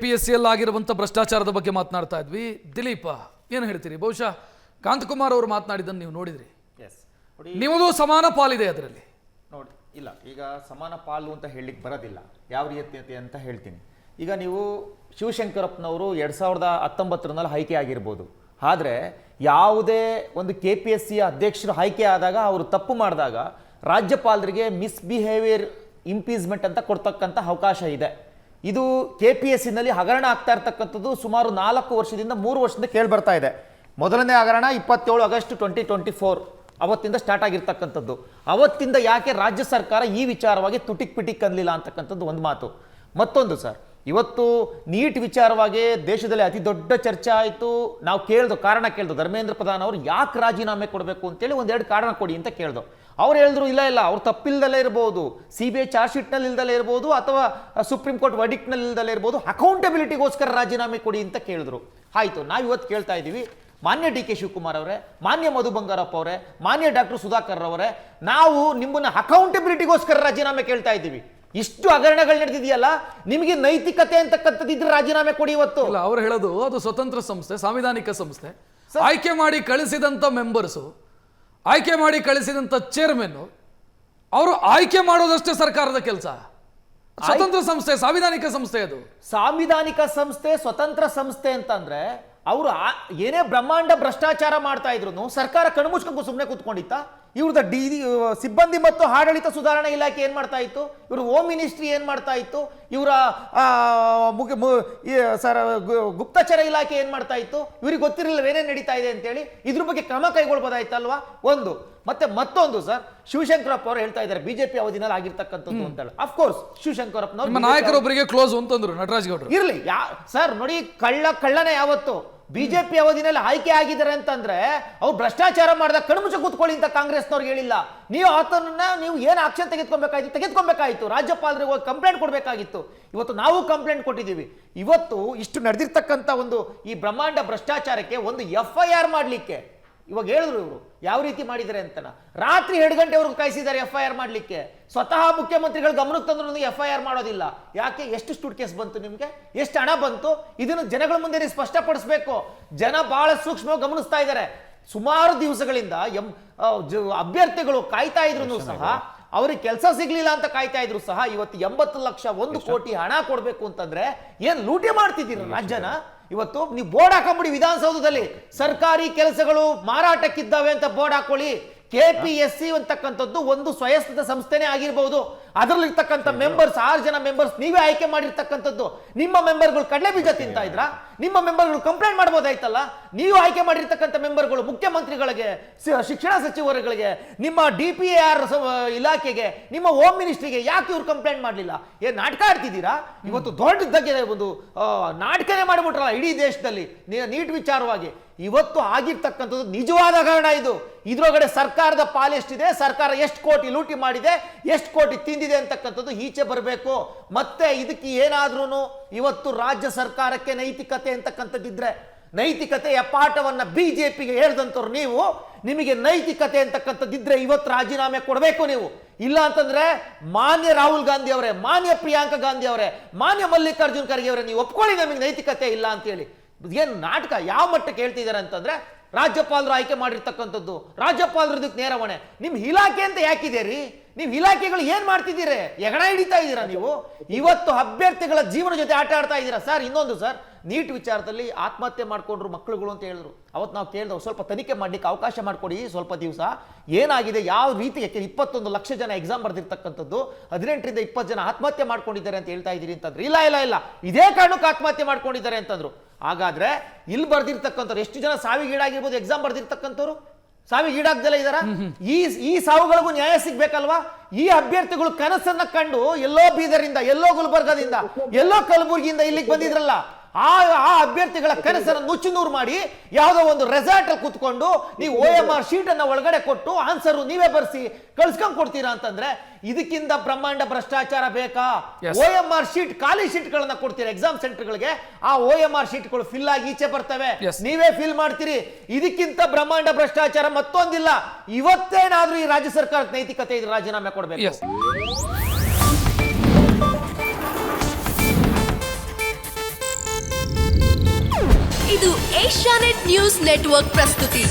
PSCಯಲ್ಲಿ ಆಗಿರುವಂಥ ಭ್ರಷ್ಟಾಚಾರದ ಬಗ್ಗೆ ಮಾತನಾಡ್ತಾ ಇದ್ವಿ. ದಿಲೀಪ ಏನು ಹೇಳ್ತೀರಿ? ಬಹುಶಃ ಕಾಂತಕುಮಾರ್ ಅವರು ಮಾತನಾಡಿದ್ದನ್ನು ನೀವು ನೋಡಿದ್ರಿ. ನಿಮ್ಮದು ಸಮಾನ ಪಾಲಿದೆ ಅದರಲ್ಲಿ. ನೋಡಿ, ಇಲ್ಲ, ಈಗ ಸಮಾನ ಪಾಲು ಅಂತ ಹೇಳಲಿಕ್ಕೆ ಬರೋದಿಲ್ಲ. ಯಾವ ರೀತಿ ಅಂತ ಹೇಳ್ತೀನಿ. ಈಗ ನೀವು ಶಿವಶಂಕರಪ್ಪನವರು 2019ರಲ್ಲಿ ಆಯ್ಕೆ ಆಗಿರ್ಬೋದು, ಆದರೆ ಯಾವುದೇ ಒಂದು KPSC ಅಧ್ಯಕ್ಷರು ಆಯ್ಕೆ ಆದಾಗ ಅವರು ತಪ್ಪು ಮಾಡಿದಾಗ ರಾಜ್ಯಪಾಲರಿಗೆ ಮಿಸ್ಬಿಹೇವಿಯರ್ ಇಂಪೀಸ್ಮೆಂಟ್ ಅಂತ ಕೊಡ್ತಕ್ಕಂಥ ಅವಕಾಶ ಇದೆ. ಇದು KPSCನಲ್ಲಿ ಹಗರಣ ಆಗ್ತಾ ಇರ್ತಕ್ಕಂಥದ್ದು ಸುಮಾರು 4 ವರ್ಷದಿಂದ 3 ವರ್ಷದಿಂದ ಕೇಳಿ ಬರ್ತಾ ಇದೆ. ಮೊದಲನೇ ಹಗರಣ 27 ಆಗಸ್ಟ್ 2024 ಅವತ್ತಿಂದ ಸ್ಟಾರ್ಟ್ ಆಗಿರ್ತಕ್ಕಂಥದ್ದು. ಅವತ್ತಿಂದ ಯಾಕೆ ರಾಜ್ಯ ಸರ್ಕಾರ ಈ ವಿಚಾರವಾಗಿ ತುಟಿಕ್ ಪಿಟಿಕ್ ಅನ್ನಲಿಲ್ಲ ಅಂತಕ್ಕಂಥದ್ದು ಒಂದು ಮಾತು. ಮತ್ತೊಂದು ಸರ್, ಇವತ್ತು ನೀಟ್ ವಿಚಾರವಾಗಿ ದೇಶದಲ್ಲಿ ಅತಿ ದೊಡ್ಡ ಚರ್ಚೆ ಆಯಿತು. ನಾವು ಕಾರಣ ಕೇಳ್ದು ಧರ್ಮೇಂದ್ರ ಪ್ರಧಾನ್ ಅವರು ಯಾಕೆ ರಾಜೀನಾಮೆ ಕೊಡಬೇಕು ಅಂತೇಳಿ 1-2 ಕಾರಣ ಕೊಡಿ ಅಂತ ಕೇಳ್ದು. ಅವ್ರು ಹೇಳಿದ್ರು ಇಲ್ಲ ಅವ್ರು ತಪ್ಪಿಲ್ದಲೇ ಇರ್ಬೋದು, CBI ಚಾರ್ಜ್ ಶೀಟ್ನಲ್ಲಿ ಇಲ್ದಲೇ ಇರ್ಬೋದು, ಅಥವಾ ಸುಪ್ರೀಂ ಕೋರ್ಟ್ ವರ್ಡಿಕ್ಟ್ನಲ್ಲಿ ಇಲ್ದಲೇ ಇರ್ಬೋದು, ಅಕೌಂಟಬಿಲಿಟಿಗೋಸ್ಕರ ರಾಜೀನಾಮೆ ಕೊಡಿ ಅಂತ ಕೇಳಿದ್ರು. ಆಯಿತು, ನಾವು ಇವತ್ತು ಕೇಳ್ತಾ ಇದ್ದೀವಿ, ಮಾನ್ಯ DK ಶಿವಕುಮಾರ್ ಅವರೇ, ಮಾನ್ಯ ಮಧು ಬಂಗಾರಪ್ಪ ಅವರೇ, ಮಾನ್ಯ ಡಾಕ್ಟರ್ ಸುಧಾಕರ್ ಅವರೇ, ನಾವು ನಿಮ್ಮನ್ನ ಅಕೌಂಟಬಿಲಿಟಿಗೋಸ್ಕರ ರಾಜೀನಾಮೆ ಕೇಳ್ತಾ ಇದ್ದೀವಿ. ಇಷ್ಟು ಹಗರಣಗಳು ನಡೆದಿದೆಯಲ್ಲ, ನಿಮಗೆ ನೈತಿಕತೆ ಅಂತಕ್ಕಂಥದ್ದಿದ್ರೆ ರಾಜೀನಾಮೆ ಕೊಡಿ ಇವತ್ತು. ಅವ್ರು ಹೇಳೋದು ಅದು ಸ್ವತಂತ್ರ ಸಂಸ್ಥೆ, ಸಾಂವಿಧಾನಿಕ ಸಂಸ್ಥೆ. ಆಯ್ಕೆ ಮಾಡಿ ಕಳಿಸಿದಂಥ ಮೆಂಬರ್ಸು, ಆಯ್ಕೆ ಮಾಡಿ ಕಳಿಸಿದಂಥ ಚೇರ್ಮನ್ ಅವರು ಆಯ್ಕೆ ಮಾಡೋದಷ್ಟೇ ಸರ್ಕಾರದ ಕೆಲಸ. ಸ್ವತಂತ್ರ ಸಂಸ್ಥೆ, ಸಾಂವಿಧಾನಿಕ ಸಂಸ್ಥೆ. ಅದು ಸಾಂವಿಧಾನಿಕ ಸಂಸ್ಥೆ, ಸ್ವತಂತ್ರ ಸಂಸ್ಥೆ ಅಂತಂದ್ರೆ ಅವರು ಏನೇ ಬ್ರಹ್ಮಾಂಡ ಭ್ರಷ್ಟಾಚಾರ ಮಾಡ್ತಾ ಇದ್ರು ಸರ್ಕಾರ ಕಣ್ಮುಚ್ಕೊಂಡು ಸುಮ್ಮನೆ ಕೂತ್ಕೊಂಡಿತ್ತ? ಇವ್ರದ ಸಿಬ್ಬಂದಿ ಮತ್ತು ಆಡಳಿತ ಸುಧಾರಣಾ ಇಲಾಖೆ ಏನ್ ಮಾಡ್ತಾ ಇತ್ತು? ಇವರು ಹೋಮ್ ಮಿನಿಸ್ಟ್ರಿ ಏನ್ ಮಾಡ್ತಾ ಇತ್ತು? ಇವರ ಗುಪ್ತಚರ ಇಲಾಖೆ ಏನ್ ಮಾಡ್ತಾ ಇತ್ತು? ಇವ್ರಿಗೆ ಗೊತ್ತಿರಲಿಲ್ಲ ಏನೇನ್ ನಡೀತಾ ಇದೆ ಅಂತೇಳಿ. ಇದ್ರ ಬಗ್ಗೆ ಕ್ರಮ ಕೈಗೊಳ್ಬೋದಾಯ್ತಲ್ವಾ? ಒಂದು. ಮತ್ತೊಂದು ಸರ್, ಶಿವಶಂಕರಪ್ಪ ಅವರು ಹೇಳ್ತಾ ಇದ್ದಾರೆ ಬಿಜೆಪಿ ಅವಧಿನಲ್ಲಿ ಆಗಿರ್ತಕ್ಕಂಥದ್ದು ಅಂತ ಹೇಳಿ. ಅಫ್ಕೋರ್ಸ್ ಶಿವಶಂಕರಪ್ಪನವರು ನಾಯಕರೊಬ್ಬರಿಗೆ ಕ್ಲೋಸ್ ಅಂತಂದ್ರು ನಟರಾಜ್ ಗೌಡ್ರು. ಇರ್ಲಿ ಸರ್, ನೋಡಿ, ಕಳ್ಳನೇ ಯಾವತ್ತು ಬಿಜೆಪಿ ಅವಧಿನಲ್ಲಿ ಆಯ್ಕೆ ಆಗಿದ್ದಾರೆ ಅಂತಂದ್ರೆ ಅವ್ರು ಭ್ರಷ್ಟಾಚಾರ ಮಾಡಿದಾಗ ಕಣ್ಮುಚ್ಚ ಕೂತ್ಕೊಳ್ಳಿ ಅಂತ ಕಾಂಗ್ರೆಸ್ನವ್ರಿಗೆ ಹೇಳಿಲ್ಲ. ನೀವು ಆತನನ್ನ ನೀವು ಏನು ಆಕ್ಷನ್ ತೆಗೆದುಕೊಬೇಕಾಯ್ತು, ರಾಜ್ಯಪಾಲರಿಗೆ ಹೋಗಿ ಕಂಪ್ಲೇಂಟ್ ಕೊಡಬೇಕಾಗಿತ್ತು. ಇವತ್ತು ನಾವು ಕಂಪ್ಲೇಂಟ್ ಕೊಟ್ಟಿದ್ದೀವಿ. ಇವತ್ತು ಇಷ್ಟು ನಡೆದಿರ್ತಕ್ಕಂಥ ಒಂದು ಈ ಬ್ರಹ್ಮಾಂಡ ಭ್ರಷ್ಟಾಚಾರಕ್ಕೆ ಒಂದು FIR ಮಾಡಲಿಕ್ಕೆ ಇವಾಗ ಹೇಳಿದ್ರು ಇವರು ಯಾವ ರೀತಿ ಮಾಡಿದ್ದಾರೆ ಅಂತ. ರಾತ್ರಿ 2 ಗಂಟೆವರೆಗೂ ಕಾಯಿಸಿದ್ದಾರೆ FIR ಮಾಡಲಿಕ್ಕೆ. ಸ್ವತಃ ಮುಖ್ಯಮಂತ್ರಿಗಳು ಗಮನಕ್ಕೆ ತಂದ್ರು FIR ಮಾಡೋದಿಲ್ಲ. ಯಾಕೆ? ಎಷ್ಟು ಸ್ಟೂಡ್ ಕೇಸ್ ಬಂತು ನಿಮ್ಗೆ? ಎಷ್ಟು ಹಣ ಬಂತು? ಇದನ್ನು ಜನಗಳ ಮುಂದೆ ನೀವು ಸ್ಪಷ್ಟಪಡಿಸಬೇಕು. ಜನ ಬಹಳ ಸೂಕ್ಷ್ಮವಾಗಿ ಗಮನಿಸ್ತಾ ಇದ್ದಾರೆ. ಸುಮಾರು ದಿವಸಗಳಿಂದ ಅಭ್ಯರ್ಥಿಗಳು ಕಾಯ್ತಾ ಇದ್ರು ಸಹ, ಅವ್ರಿಗೆ ಕೆಲಸ ಸಿಗ್ಲಿಲ್ಲ ಅಂತ ಕಾಯ್ತಾ ಇದ್ರು ಸಹ, ಇವತ್ತು 80 ಲಕ್ಷ 1 ಕೋಟಿ ಹಣ ಕೊಡ್ಬೇಕು ಅಂತಂದ್ರೆ ಏನ್ ಲೂಟಿ ಮಾಡ್ತಿದ್ದೀರ ರಾಜ್ಯನ? ಇವತ್ತು ನೀವು ಬೋರ್ಡ್ ಹಾಕೊಂಬಿಡಿ ವಿಧಾನಸೌಧದಲ್ಲಿ, ಸರ್ಕಾರಿ ಕೆಲಸಗಳು ಮಾರಾಟಕ್ಕಿದ್ದಾವೆ ಅಂತ ಬೋರ್ಡ್ ಹಾಕೊಳ್ಳಿ. KPSC ಅಂತಕ್ಕಂಥದ್ದು ಒಂದು ಸ್ವಯಂಸ್ಥ ಸಂಸ್ಥೆನೇ ಆಗಿರಬಹುದು. ಅದರಲ್ಲಿರ್ತಕ್ಕಂಥ ಮೆಂಬರ್ಸ್ 6 ಜನ ಮೆಂಬರ್ಸ್ ನೀವೇ ಆಯ್ಕೆ ಮಾಡಿರ್ತಕ್ಕಂಥದ್ದು. ನಿಮ್ಮ ಮೆಂಬರ್ಗಳು ಕಡಲೆ ಬೀಜ ತಿಂತಾ ಇದ್ರ? ನಿಮ್ಮ ಮೆಂಬರ್ಗಳು ಕಂಪ್ಲೇಂಟ್ ಮಾಡ್ಬೋದಾಯ್ತಲ್ಲ? ನೀವು ಆಯ್ಕೆ ಮಾಡಿರ್ತಕ್ಕಂಥ ಮೆಂಬರ್ಗಳು ಮುಖ್ಯಮಂತ್ರಿಗಳಿಗೆ, ಶಿಕ್ಷಣ ಸಚಿವರುಗಳಿಗೆ, ನಿಮ್ಮ DPAR ಇಲಾಖೆಗೆ, ನಿಮ್ಮ ಹೋಮ್ ಮಿನಿಸ್ಟ್ರಿಗೆ ಯಾಕೆ ಇವ್ರು ಕಂಪ್ಲೇಂಟ್ ಮಾಡಲಿಲ್ಲ? ಏನ್ ನಾಟಕ ಆಡ್ತಿದ್ದೀರಾ? ಇವತ್ತು ದೊಡ್ಡದಾಗಿ ಒಂದು ನಾಟಕನೇ ಮಾಡಿಬಿಟ್ರಲ್ಲ ಇಡೀ ದೇಶದಲ್ಲಿ ನೀಟ್ ವಿಚಾರವಾಗಿ. ಇವತ್ತು ಆಗಿರ್ತಕ್ಕಂಥದ್ದು ನಿಜವಾದ ಹಗರಣ ಇದು. ಇದ್ರೊಳಗಡೆ ಸರ್ಕಾರದ ಪಾಲೆಷ್ಟಿದೆ, ಸರ್ಕಾರ ಎಷ್ಟು ಕೋಟಿ ಲೂಟಿ ಮಾಡಿದೆ, ಎಷ್ಟು ಕೋಟಿ ತಿಂದಿದೆ ಅಂತಕ್ಕಂಥದ್ದು ಈಚೆ ಬರಬೇಕು. ಮತ್ತೆ ಇದಕ್ಕೆ ಏನಾದ್ರೂ ಇವತ್ತು ರಾಜ್ಯ ಸರ್ಕಾರಕ್ಕೆ ನೈತಿಕತೆ ಅಂತಕ್ಕಂಥದ್ದಿದ್ರೆ, ನೈತಿಕತೆಯ ಪಾಠವನ್ನ BJPಗೆ ಹೇಳ್ದಂತವ್ರು ನೀವು, ನಿಮಗೆ ನೈತಿಕತೆ ಅಂತಕ್ಕಂಥದ್ದಿದ್ರೆ ಇವತ್ತು ರಾಜೀನಾಮೆ ಕೊಡಬೇಕು ನೀವು. ಇಲ್ಲ ಅಂತಂದ್ರೆ ಮಾನ್ಯ ರಾಹುಲ್ ಗಾಂಧಿ ಅವರೇ, ಮಾನ್ಯ ಪ್ರಿಯಾಂಕಾ ಗಾಂಧಿ ಅವರೇ, ಮಾನ್ಯ ಮಲ್ಲಿಕಾರ್ಜುನ್ ಖರ್ಗೆ ಅವರೇ, ನೀವು ಒಪ್ಕೊಳ್ಳಿ ನಮಗೆ ನೈತಿಕತೆ ಇಲ್ಲ ಅಂತೇಳಿ. ಏನು ನಾಟಕ ಯಾವ ಮಟ್ಟಕ್ಕೆ ಹೇಳ್ತಿದ್ದಾರೆ ಅಂತಂದ್ರೆ, ರಾಜ್ಯಪಾಲರು ಆಯ್ಕೆ ಮಾಡಿರ್ತಕ್ಕಂಥದ್ದು, ರಾಜ್ಯಪಾಲರು ಇದಕ್ಕೆ ನೇರ ಹೊಣೆ. ನಿಮ್ ಇಲಾಖೆ ಅಂತ ಯಾಕಿದೆ? ನೀವು ಇಲಾಖೆಗಳು ಏನ್ ಮಾಡ್ತಿದ್ದೀರಿ? ಹೆಗಣ ಹಿಡಿತಾ ಇದ್ದೀರಾ ನೀವು? ಇವತ್ತು ಅಭ್ಯರ್ಥಿಗಳ ಜೀವನ ಜೊತೆ ಆಟ ಆಡ್ತಾ ಇದ್ದೀರಾ ಸರ್. ಇನ್ನೊಂದು ಸರ್, ನೀಟ್ ವಿಚಾರದಲ್ಲಿ ಆತ್ಮಹತ್ಯೆ ಮಾಡ್ಕೊಂಡ್ರು ಮಕ್ಕಳುಗಳು ಅಂತ ಹೇಳಿದ್ರು. ಅವತ್ತು ನಾವು ಕೇಳಿದವು ಸ್ವಲ್ಪ ತನಿಖೆ ಮಾಡ್ಲಿಕ್ಕೆ ಅವಕಾಶ ಮಾಡಿಕೊಡಿ ಸ್ವಲ್ಪ ದಿವಸ. ಏನಾಗಿದೆ, ಯಾವ ರೀತಿ? 21 ಲಕ್ಷ ಜನ ಎಕ್ಸಾಮ್ ಬರ್ದಿರ್ತಕ್ಕಂಥದ್ದು, 18ರಿಂದ 20 ಜನ ಆತ್ಮಹತ್ಯೆ ಮಾಡ್ಕೊಂಡಿದ್ದಾರೆ ಅಂತ ಹೇಳ್ತಾ ಇದ್ದೀರಿ ಅಂತಂದ್ರೆ, ಇಲ್ಲ ಇದೇ ಕಾರಣಕ್ಕೆ ಆತ್ಮಹತ್ಯೆ ಮಾಡ್ಕೊಂಡಿದ್ದಾರೆ ಅಂತಂದ್ರು. ಹಾಗಾದ್ರೆ ಇಲ್ಲಿ ಬರ್ದಿರ್ತಕ್ಕಂಥವ್ರು ಎಷ್ಟು ಜನ ಸಾವಿಗೀಡಾಗಿರ್ಬೋದು? ಎಕ್ಸಾಮ್ ಬರ್ದಿರ್ತಕ್ಕಂಥವ್ರು ಸಾವಿಗೀಡಾಗ್ದಲೇ ಇದಾರ? ಈ ಸಾವುಗಳಿಗೂ ನ್ಯಾಯ ಸಿಗ್ಬೇಕಲ್ವಾ? ಈ ಅಭ್ಯರ್ಥಿಗಳು ಕನಸನ್ನ ಕಂಡು ಎಲ್ಲೋ ಬೀದರಿಂದ, ಎಲ್ಲೋ ಗುಲ್ಬರ್ಗದಿಂದ, ಎಲ್ಲೋ ಕಲಬುರಗಿಯಿಂದ ಇಲ್ಲಿಗೆ ಬಂದಿದ್ರಲ್ಲ, ಆ ಅಭ್ಯರ್ಥಿಗಳ ಕನಸನ್ನು ನುಚ್ಚುನೂರು ಮಾಡಿ ಯಾವುದೋ ಒಂದು ರೆಸಾರ್ಟ್ ಅಲ್ಲಿ ಕೂತ್ಕೊಂಡು ನೀವು OMR ಶೀಟ್ ಅನ್ನ ಒಳಗಡೆ ಕೊಟ್ಟು ಆನ್ಸರ್ ನೀವೇ ಬರ್ಸಿ ಕಳ್ಸ್ಕೊಂಡ್ ಕೊಡ್ತೀರಾ ಅಂತಂದ್ರೆ ಇದಕ್ಕಿಂತ ಬ್ರಹ್ಮಾಂಡ ಭ್ರಷ್ಟಾಚಾರ ಬೇಕಾ? OMR ಶೀಟ್, ಖಾಲಿ ಶೀಟ್ ಗಳನ್ನ ಕೊಡ್ತೀರಾ ಎಕ್ಸಾಮ್ ಸೆಂಟರ್ಗಳಿಗೆ, ಆ OMR ಶೀಟ್ಗಳು ಫಿಲ್ ಆಗಿ ಈಚೆ ಬರ್ತವೆ, ನೀವೇ ಫಿಲ್ ಮಾಡ್ತೀರಿ. ಇದಕ್ಕಿಂತ ಬ್ರಹ್ಮಾಂಡ ಭ್ರಷ್ಟಾಚಾರ ಮತ್ತೊಂದಿಲ್ಲ. ಇವತ್ತೇನಾದ್ರೂ ಈ ರಾಜ್ಯ ಸರ್ಕಾರಕ್ಕೆ ನೈತಿಕತೆ ಇದ್ರೆ ರಾಜೀನಾಮೆ ಕೊಡಬೇಕು. ಇದು ಏಷ್ಯಾನೆಟ್ ನ್ಯೂಸ್ ನೆಟ್ವರ್ಕ್ ಪ್ರಸ್ತುತಿ.